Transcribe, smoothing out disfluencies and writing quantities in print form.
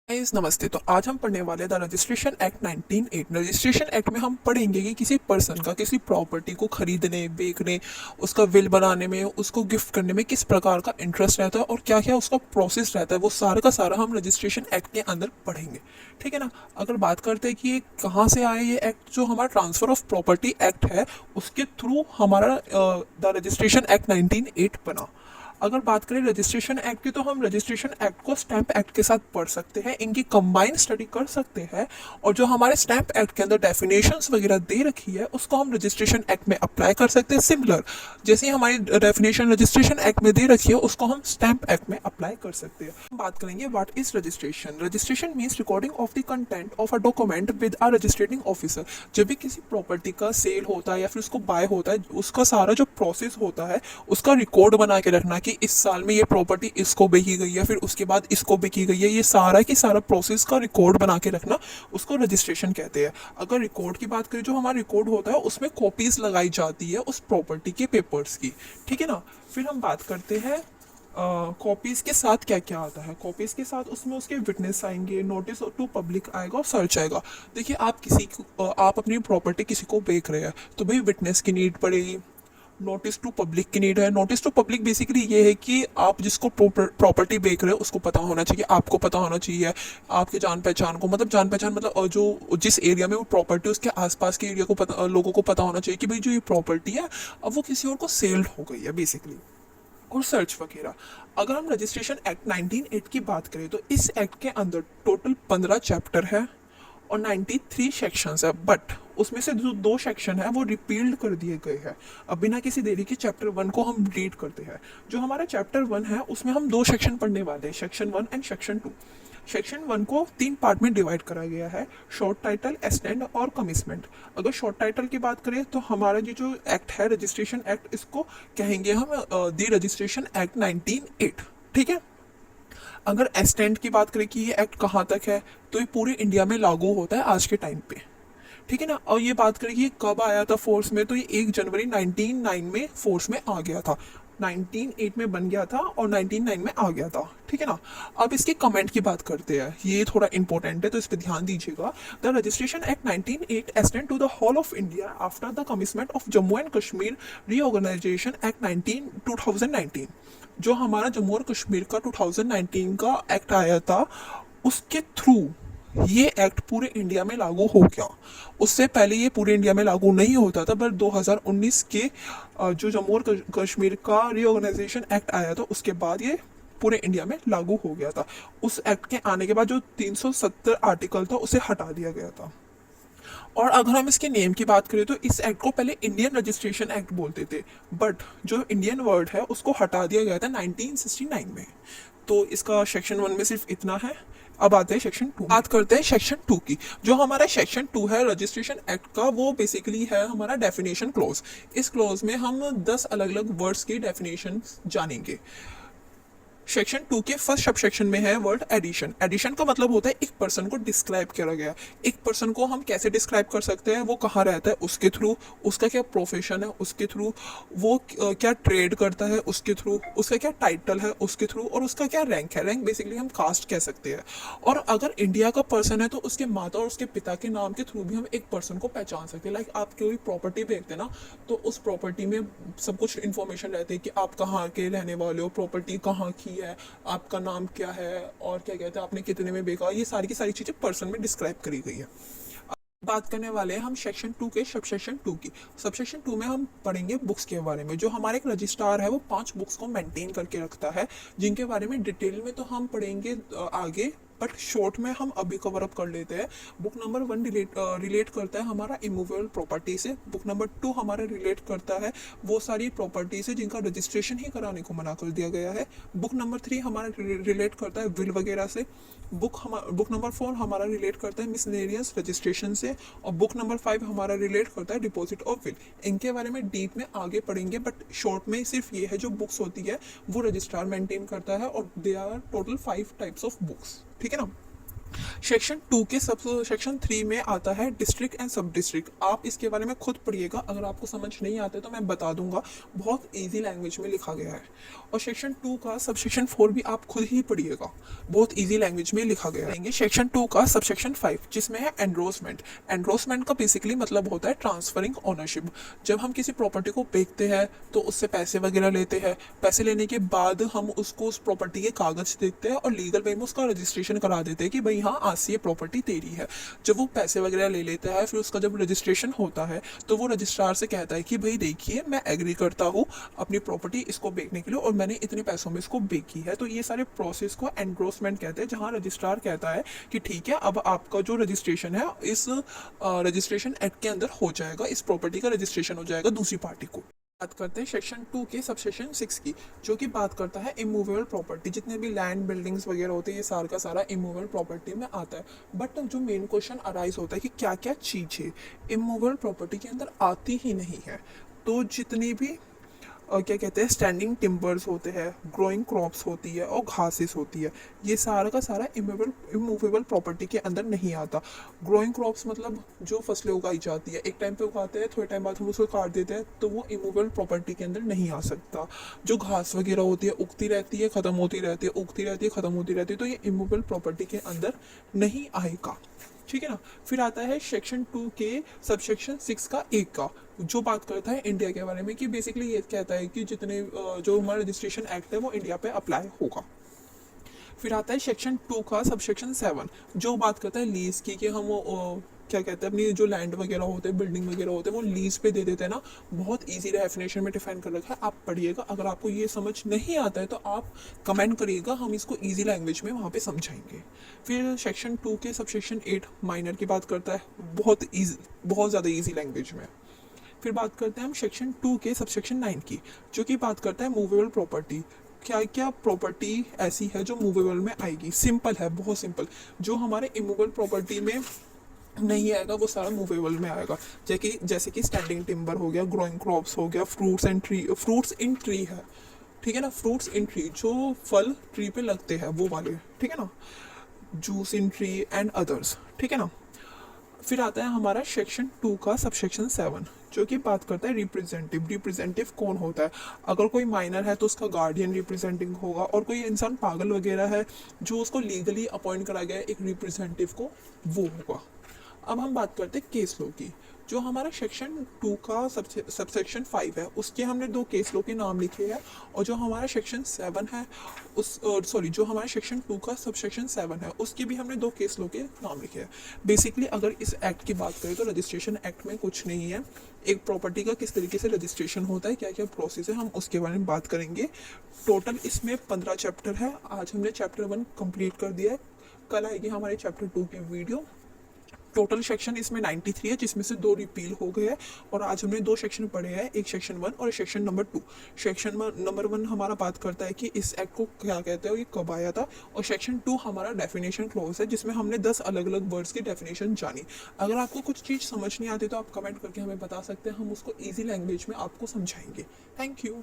Guys नमस्ते। तो आज हम पढ़ने वाले the registration act 1908। Registration act में हम पढ़ेंगे कि किसी पर्सन का किसी प्रॉपर्टी को खरीदने, बेचने, उसका विल बनाने में, उसको गिफ्ट करने में किस प्रकार का इंटरेस्ट रहता है और क्या क्या उसका प्रोसेस रहता है, वो सारा का सारा हम रजिस्ट्रेशन एक्ट के अंदर पढ़ेंगे। ठीक है ना। अगर बात करते हैं कि ये कहाँ से आया, ये एक्ट जो हमारा ट्रांसफर ऑफ प्रॉपर्टी एक्ट है उसके थ्रू हमारा द रजिस्ट्रेशन एक्ट 1908 बना। अगर बात करें रजिस्ट्रेशन एक्ट की, तो हम रजिस्ट्रेशन एक्ट को स्टैंप एक्ट के साथ पढ़ सकते हैं, इनकी कंबाइन स्टडी कर सकते हैं। और जो हमारे स्टैंप एक्ट के अंदर डेफिनेशंस वगैरह दे रखी है उसको हम रजिस्ट्रेशन एक्ट में अप्लाई कर सकते हैं। सिमिलर जैसे ही हमारी डेफिनेशन रजिस्ट्रेशन एक्ट में दे रखी है उसको हम स्टैंप एक्ट में अप्लाई कर सकते हैं। हम बात करेंगे what is registration. Registration means recording of the content of a document with a registrating officer. जब भी किसी प्रॉपर्टी का सेल होता है या फिर उसको बाय होता है, उसका सारा जो प्रोसेस होता है उसका रिकॉर्ड बना के रखना कि इस साल में ये प्रॉपर्टी इसको बेची गई है, फिर उसके बाद इसको बेची गई है, ये सारा की सारा प्रोसेस का रिकॉर्ड बना के रखना, उसको रजिस्ट्रेशन कहते हैं। अगर रिकॉर्ड की बात करें, जो हमारा रिकॉर्ड होता है उसमें कॉपीज लगाई जाती है उस प्रॉपर्टी के पेपर्स की। ठीक है ना। फिर हम बात करते हैं कॉपीज के साथ क्या क्या आता है। कॉपीज के साथ उसमें उसके विटनेस आएंगे, नोटिस टू पब्लिक आएगा और सर्च आएगा। देखिए, आप किसी को आप अपनी प्रॉपर्टी किसी को बेच रहे हैं तो भाई विटनेस की नीड पड़ेगी, नोटिस टू पब्लिक की नीड है। नोटिस टू पब्लिक बेसिकली ये है कि आप जिसको प्रॉपर्टी बेच रहे हो उसको पता होना चाहिए, आपको पता होना चाहिए, आपके जान पहचान को, मतलब जान पहचान मतलब जो जिस एरिया में वो प्रॉपर्टी, उसके आसपास के एरिया को पता, लोगों को पता होना चाहिए कि भाई जो ये प्रॉपर्टी है अब वो किसी और को सेल हो गई है बेसिकली। और सर्च वगैरह। अगर हम रजिस्ट्रेशन एक्ट 1908 की बात करें तो इस एक्ट के अंदर टोटल 15 चैप्टर है और 93 सेक्शंस है, बट उसमें से जो 2 सेक्शन है वो रिपील्ड कर दिए गए हैं। अब बिना किसी देरी के चैप्टर 1 को हम रीड करते हैं। जो हमारा चैप्टर 1 है उसमें हम 2 सेक्शन पढ़ने वाले हैं, सेक्शन 1 एंड सेक्शन 2। सेक्शन 1 को 3 पार्ट में डिवाइड करा गया है, शॉर्ट टाइटल, एस्टेंड और कमिटमेंट। अगर शॉर्ट टाइटल की बात करें तो हमारा ये जो एक्ट है रजिस्ट्रेशन एक्ट, इसको कहेंगे हम दी रजिस्ट्रेशन एक्ट 1908। ठीक है। अगर एस्टेंड की बात करें कि ये एक्ट कहाँ तक है, तो ये पूरे इंडिया में लागू होता है आज के टाइम पे। ठीक है ना। और ये बात करें कि ये कब आया था फोर्स में, तो ये 1 जनवरी 1909 में फोर्स में आ गया था। 1908 में बन गया था और 1909 में आ गया था। ठीक है ना। अब इसके कमेंट की बात करते हैं, ये थोड़ा इंपॉर्टेंट है तो इस पर ध्यान दीजिएगा। The registration act 1908 extend to the whole of India after the commitment of Jammu and Kashmir reorganisation act 2019। जो हमारा जम्मू और कश्मीर का 2019 का एक्ट आया था उसके थ्रू ये एक्ट पूरे इंडिया में लागू हो गया। उससे पहले ये पूरे इंडिया में लागू नहीं होता था, पर 2019 के जो जम्मू और कश्मीर का रीऑर्गेनाइजेशन एक्ट आया था उसके बाद ये पूरे इंडिया में लागू हो गया था। उस एक्ट के आने के बाद जो 370 आर्टिकल था उसे हटा दिया गया था। और अगर हम इसके नेम की बात करें तो इस एक्ट को पहले इंडियन रजिस्ट्रेशन एक्ट बोलते थे, बट जो इंडियन वर्ड है उसको हटा दिया गया था 1969 में। तो इसका सेक्शन 1 में सिर्फ इतना है। अब आते हैं सेक्शन 2, बात करते हैं सेक्शन 2 की। जो हमारा सेक्शन 2 है रजिस्ट्रेशन एक्ट का, वो बेसिकली है हमारा डेफिनेशन क्लोज। इस क्लोज में हम 10 अलग अलग वर्ड्स की डेफिनेशन जानेंगे। सेक्शन 2 के फर्स्ट सब सेक्शन में है वर्ड एडिशन। एडिशन का मतलब होता है एक पर्सन को डिस्क्राइब किया गया। एक पर्सन को हम कैसे डिस्क्राइब कर सकते हैं, वो कहाँ रहता है उसके थ्रू, उसका क्या प्रोफेशन है उसके थ्रू, वो क्या ट्रेड करता है उसके थ्रू, उसका क्या टाइटल है उसके थ्रू, और उसका क्या रैंक है। रैंक बेसिकली हम कास्ट कह सकते हैं। और अगर इंडिया का पर्सन है तो उसके माता और उसके पिता के नाम के थ्रू भी हम एक पर्सन को पहचान सकते हैं। लाइक आप कोई प्रॉपर्टी बेचते हैं ना, तो उस प्रॉपर्टी में सब कुछ इन्फॉर्मेशन रहती है कि आप कहाँ के रहने वाले हो, प्रॉपर्टी कहाँ की है, आपका नाम क्या है, और क्या कहते हैं आपने कितने में बेचा, ये सारी की सारी चीजें पर्सन में डिस्क्राइब करी गई है। बात करने वाले हैं हम सेक्शन 2 के सब सेक्शन 2 की। सब सेक्शन 2 में हम पढ़ेंगे बुक्स के बारे में। जो हमारे एक रजिस्ट्रार है वो 5 बुक्स को मेंटेन करके रखता है, जिनके बारे में डिटेल में तो हम पढ़ेंगे आगे, बट शॉर्ट में हम अभी कवर अप कर लेते हैं। बुक नंबर 1 रिलेट करता है हमारा इमूवेबल प्रॉपर्टी से। बुक नंबर 2 हमारा रिलेट करता है वो सारी प्रॉपर्टी से जिनका रजिस्ट्रेशन ही कराने को मना कर दिया गया है। बुक नंबर 3 हमारा रिलेट करता है विल वगैरह से। बुक नंबर 4 हमारा रिलेट करता है मिसलेनियस रजिस्ट्रेशन से। और बुक नंबर 5 हमारा रिलेट करता है डिपॉजिट ऑफ विल। इनके बारे में डीप में आगे पढ़ेंगे, बट शॉर्ट में सिर्फ ये है जो बुक्स होती है वो रजिस्ट्रार मेंटेन करता है, और they are total 5 types of books. ठीक है ना। सेक्शन 2 के सब सेक्शन 3 में आता है डिस्ट्रिक्ट एंड सब डिस्ट्रिक्ट। आप इसके बारे में खुद पढ़िएगा, अगर आपको समझ नहीं आते तो मैं बता दूंगा, बहुत इजी लैंग्वेज में लिखा गया है। और सेक्शन 2 का सब सेक्शन 4 भी आप खुद ही पढ़िएगा, बहुत इजी लैंग्वेज में लिखा गया है। सेक्शन 2 का सब सेक्शन 5 जिसमें है एंड्रोसमेंट। एंड्रोसमेंट का बेसिकली मतलब होता है ट्रांसफरिंग ओनरशिप। जब हम किसी प्रॉपर्टी को बेचते हैं तो उससे पैसे वगैरह लेते हैं, पैसे लेने के बाद हम उसको उस प्रॉपर्टी के कागज देते हैं और लीगल वे में उसका रजिस्ट्रेशन करा देते हैं कि भाई हाँ आज से ये प्रॉपर्टी तेरी है। जब वो पैसे वगैरह ले लेता है, फिर उसका जब रजिस्ट्रेशन होता है तो वो रजिस्ट्रार से कहता है कि भाई देखिए मैं एग्री करता हूँ अपनी प्रॉपर्टी इसको बेचने के लिए और मैंने इतने पैसों में इसको बेची है। तो ये सारे प्रोसेस को एंड्रोसमेंट कहते हैं, जहाँ रजिस्ट्रार कहता है कि ठीक है अब आपका जो रजिस्ट्रेशन है इस रजिस्ट्रेशन एक्ट के अंदर हो जाएगा, इस प्रॉपर्टी का रजिस्ट्रेशन हो जाएगा दूसरी पार्टी को। बात करते हैं सेक्शन 2 के सबसेक्शन 6 की, जो कि बात करता है इमूवेबल प्रॉपर्टी। जितने भी लैंड बिल्डिंग्स वगैरह होते हैं ये सारा का सारा इमूवेबल प्रॉपर्टी में आता है। बट जो मेन क्वेश्चन अराइज होता है कि क्या क्या चीज़ है इमूवेबल प्रॉपर्टी के अंदर आती ही नहीं है। तो जितनी भी क्या कहते हैं स्टैंडिंग टिम्बर्स होते हैं, ग्रोइंग क्रॉप्स होती है और घासेस होती है, ये सारा का सारा इमूवेबल प्रॉपर्टी के अंदर नहीं आता। ग्रोइंग क्रॉप्स मतलब जो फसलें उगाई जाती है, एक टाइम पे उगाते हैं, थोड़े टाइम बाद हम उसको काट देते हैं, तो वो इमूवेबल प्रॉपर्टी के अंदर नहीं आ सकता। जो घास वगैरह होती है उगती रहती है, ख़त्म होती रहती है, उगती रहती है, ख़त्म होती रहती है, तो ये इमूवेबल प्रॉपर्टी के अंदर नहीं आएगा। ठीक है ना। फिर आता है सेक्शन 2 के सबसेक्शन 6 का एक का, जो बात करता है इंडिया के बारे में, कि बेसिकली ये कहता है कि जितने जो हमारा रजिस्ट्रेशन एक्ट है वो इंडिया पे अप्लाई होगा। फिर आता है सेक्शन 2 का सबसेक्शन 7, जो बात करता है लीज की, कि हम क्या कहते हैं अपनी जो लैंड वगैरह होते हैं, बिल्डिंग वगैरह होते हैं, वो लीज पे दे देते हैं ना। बहुत इजी डेफिनेशन में डिफाइन कर रखा है, आप पढ़िएगा। अगर आपको ये समझ नहीं आता है तो आप कमेंट करिएगा, हम इसको इजी लैंग्वेज में वहाँ पे समझाएंगे। फिर सेक्शन 2 के सबसेक्शन 8 माइनर की बात करता है, बहुत ज़्यादा ईजी लैंग्वेज में। फिर बात करते हैं हम सेक्शन 2 के सबसेक्शन 9 की, जो कि बात करता है मूवेबल प्रॉपर्टी। क्या क्या प्रॉपर्टी ऐसी है जो मूवेबल में आएगी। सिंपल है, बहुत सिंपल। जो हमारे इमूवेबल प्रॉपर्टी में नहीं आएगा वो सारा मूवेबल में आएगा, जैसे कि स्टैंडिंग टिम्बर हो गया, ग्रोइंग क्रॉप्स हो गया, फ्रूट्स इन ट्री है, ठीक है ना। फ्रूट्स इन ट्री जो फल ट्री पे लगते हैं वो वाले, ठीक है ना। Juice in tree and others, ठीक है ना। फिर आता है हमारा सेक्शन 2 का सबसेक्शन 7, जो कि बात करता है रिप्रेजेंटेटिव। रिप्रेजेंटेटिव कौन होता है। अगर कोई माइनर है तो उसका गार्डियन रिप्रेजेंटिंग होगा, और कोई इंसान पागल वगैरह है जो उसको लीगली अपॉइंट करा गया है एक रिप्रेजेंटेटिव को, वो होगा। अब हम बात करते हैं केस लॉ की। जो हमारा सेक्शन 2 का सबसेक्शन 5 है उसके हमने 2 केस लॉ के नाम लिखे हैं, और जो हमारा सेक्शन 7 है जो हमारा सेक्शन 2 का सबसेक्शन 7 है उसके भी हमने 2 केस लॉ के नाम लिखे हैं। बेसिकली अगर इस एक्ट की बात करें तो रजिस्ट्रेशन एक्ट में कुछ नहीं है। एक प्रॉपर्टी का किस तरीके से रजिस्ट्रेशन होता है, क्या क्या प्रोसेस है, हम उसके बारे में बात करेंगे। टोटल इसमें 15 चैप्टर है। आज हमने चैप्टर 1 कंप्लीट कर दिया है, कल आएगी हमारे चैप्टर 2 की वीडियो। टोटल सेक्शन इसमें 93 है, जिसमें से 2 रिपील हो गए हैं, और आज हमने 2 सेक्शन पढ़े हैं, एक सेक्शन 1 और सेक्शन नंबर 2। सेक्शन नंबर 1 हमारा बात करता है कि इस एक्ट को क्या कहते हैं, ये कब आया था, और सेक्शन 2 हमारा डेफिनेशन क्लॉज है, जिसमें हमने 10 अलग अलग वर्ड्स की डेफिनेशन जानी। अगर आपको कुछ चीज़ समझ नहीं आती तो आप कमेंट करके हमें बता सकते हैं, हम उसको ईजी लैंग्वेज में आपको समझाएंगे। Thank you.